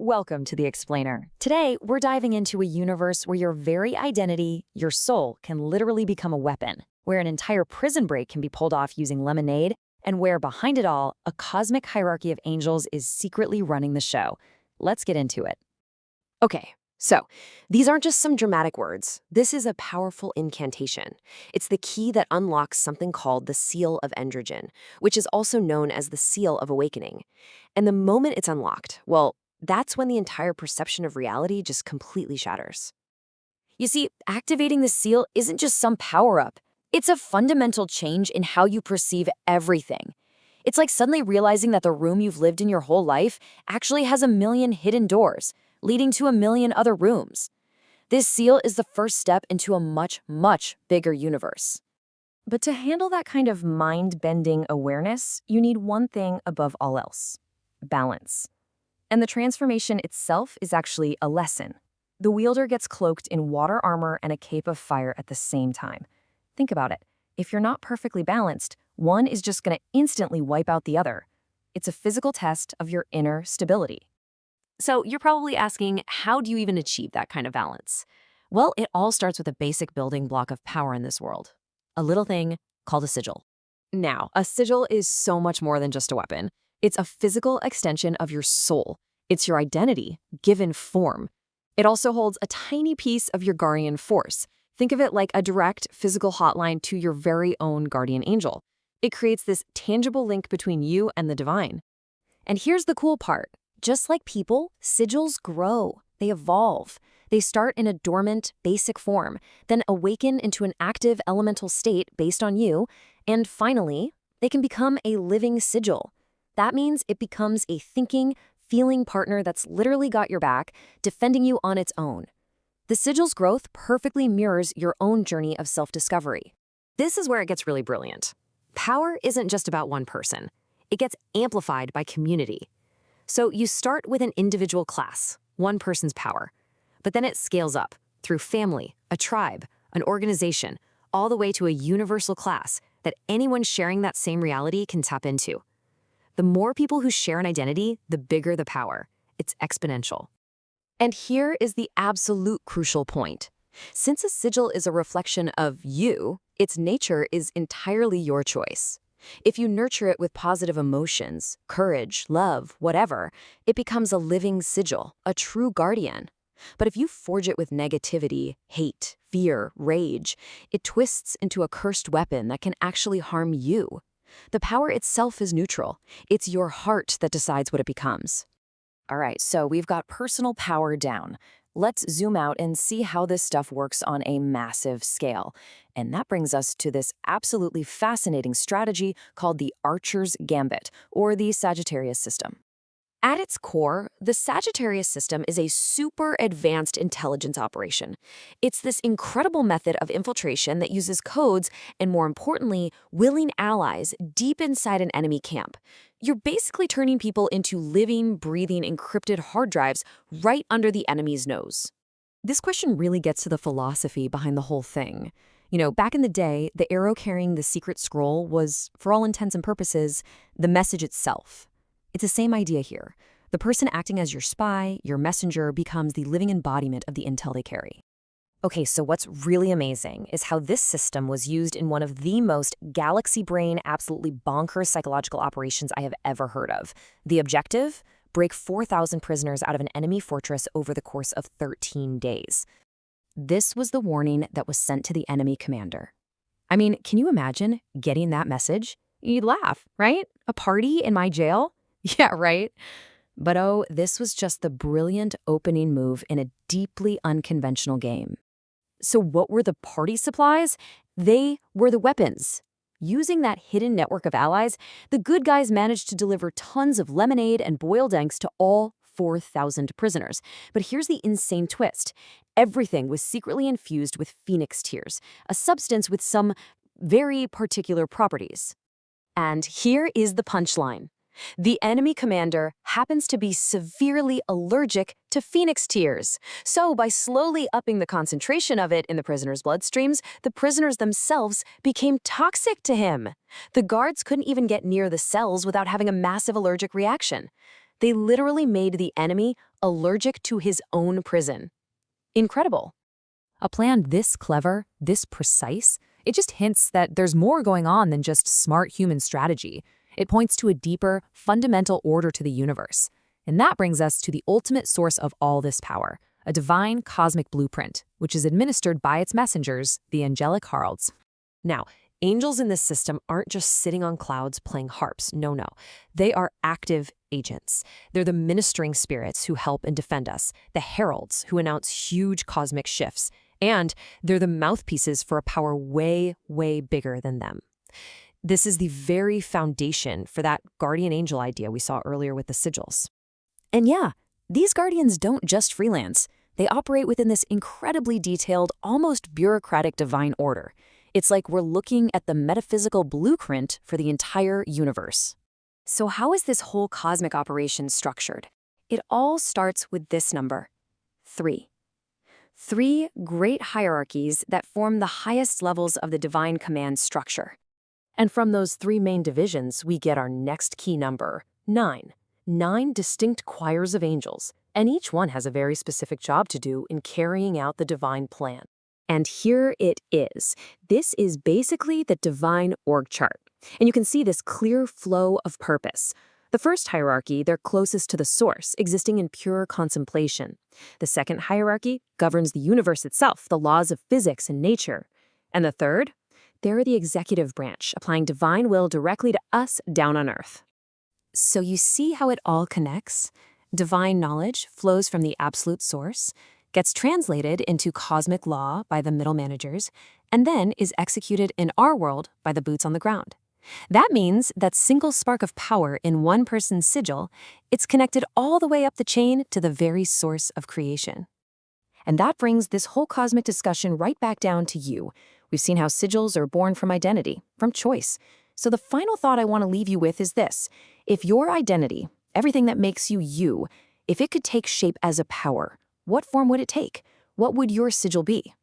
Welcome to The Explainer. Today, we're diving into a universe where your very identity, your soul, can literally become a weapon, where an entire prison break can be pulled off using lemonade, and where, behind it all, a cosmic hierarchy of angels is secretly running the show. Let's get into it. Okay, so these aren't just some dramatic words. This is a powerful incantation. It's the key that unlocks something called the Seal of Androgen, which is also known as the Seal of Awakening. And the moment it's unlocked, well, that's when the entire perception of reality just completely shatters. You see, activating the seal isn't just some power-up. It's a fundamental change in how you perceive everything. It's like suddenly realizing that the room you've lived in your whole life actually has a million hidden doors, leading to a million other rooms. This seal is the first step into a much, much bigger universe. But to handle that kind of mind-bending awareness, you need one thing above all else: balance. And the transformation itself is actually a lesson. The wielder gets cloaked in water armor and a cape of fire at the same time. Think about it. If you're not perfectly balanced, one is just going to instantly wipe out the other. It's a physical test of your inner stability. So you're probably asking, how do you even achieve that kind of balance? Well, it all starts with a basic building block of power in this world. A little thing called a sigil. Now, a sigil is so much more than just a weapon. It's a physical extension of your soul. It's your identity, given form. It also holds a tiny piece of your guardian force. Think of it like a direct physical hotline to your very own guardian angel. It creates this tangible link between you and the divine. And here's the cool part. Just like people, sigils grow. They evolve. They start in a dormant, basic form, then awaken into an active elemental state based on you, and finally, they can become a living sigil. That means it becomes a thinking, feeling partner that's literally got your back, defending you on its own. The sigil's growth perfectly mirrors your own journey of self-discovery. This is where it gets really brilliant. Power isn't just about one person. It gets amplified by community. So you start with an individual class, one person's power, but then it scales up through family, a tribe, an organization, all the way to a universal class that anyone sharing that same reality can tap into. The more people who share an identity, the bigger the power. It's exponential. And here is the absolute crucial point. Since a sigil is a reflection of you, its nature is entirely your choice. If you nurture it with positive emotions, courage, love, whatever, it becomes a living sigil, a true guardian. But if you forge it with negativity, hate, fear, rage, it twists into a cursed weapon that can actually harm you. The power itself is neutral. It's your heart that decides what it becomes. All right, so we've got personal power down. Let's zoom out and see how this stuff works on a massive scale. And that brings us to this absolutely fascinating strategy called the Archer's Gambit, or the Sagittarius system. At its core, the Sagittarius system is a super advanced intelligence operation. It's this incredible method of infiltration that uses codes and, more importantly, willing allies deep inside an enemy camp. You're basically turning people into living, breathing, encrypted hard drives right under the enemy's nose. This question really gets to the philosophy behind the whole thing. You know, back in the day, the arrow carrying the secret scroll was, for all intents and purposes, the message itself. It's the same idea here. The person acting as your spy, your messenger, becomes the living embodiment of the intel they carry. Okay, so what's really amazing is how this system was used in one of the most galaxy-brain, absolutely bonkers psychological operations I have ever heard of. The objective? Break 4,000 prisoners out of an enemy fortress over the course of 13 days. This was the warning that was sent to the enemy commander. I mean, can you imagine getting that message? You'd laugh, right? A party in my jail? Yeah, right. But oh, this was just the brilliant opening move in a deeply unconventional game. So what were the party supplies? They were the weapons. Using that hidden network of allies, the good guys managed to deliver tons of lemonade and boiled eggs to all 4,000 prisoners. But here's the insane twist. Everything was secretly infused with phoenix tears, a substance with some very particular properties. And here is the punchline. The enemy commander happens to be severely allergic to phoenix tears. So by slowly upping the concentration of it in the prisoners' bloodstreams, the prisoners themselves became toxic to him. The guards couldn't even get near the cells without having a massive allergic reaction. They literally made the enemy allergic to his own prison. Incredible. A plan this clever, this precise, it just hints that there's more going on than just smart human strategy. It points to a deeper, fundamental order to the universe. And that brings us to the ultimate source of all this power, a divine cosmic blueprint, which is administered by its messengers, the angelic heralds. Now, angels in this system aren't just sitting on clouds playing harps. No, no. They are active agents. They're the ministering spirits who help and defend us, the heralds who announce huge cosmic shifts, and they're the mouthpieces for a power way, way bigger than them. This is the very foundation for that guardian angel idea we saw earlier with the sigils. And yeah, these guardians don't just freelance. They operate within this incredibly detailed, almost bureaucratic divine order. It's like we're looking at the metaphysical blueprint for the entire universe. So how is this whole cosmic operation structured? It all starts with this number, 3. 3 great hierarchies that form the highest levels of the divine command structure. And from those 3 main divisions, we get our next key number, 9. 9 distinct choirs of angels, and each one has a very specific job to do in carrying out the divine plan. And here it is. This is basically the divine org chart. And you can see this clear flow of purpose. The first hierarchy, they're closest to the source, existing in pure contemplation. The second hierarchy governs the universe itself, the laws of physics and nature. And the third, they're the executive branch, applying divine will directly to us down on Earth. So you see how it all connects? Divine knowledge flows from the absolute source, gets translated into cosmic law by the middle managers, and then is executed in our world by the boots on the ground. That means that single spark of power in one person's sigil, it's connected all the way up the chain to the very source of creation. And that brings this whole cosmic discussion right back down to you. We've seen how sigils are born from identity, from choice. So the final thought I want to leave you with is this. If your identity, everything that makes you you, if it could take shape as a power, what form would it take? What would your sigil be?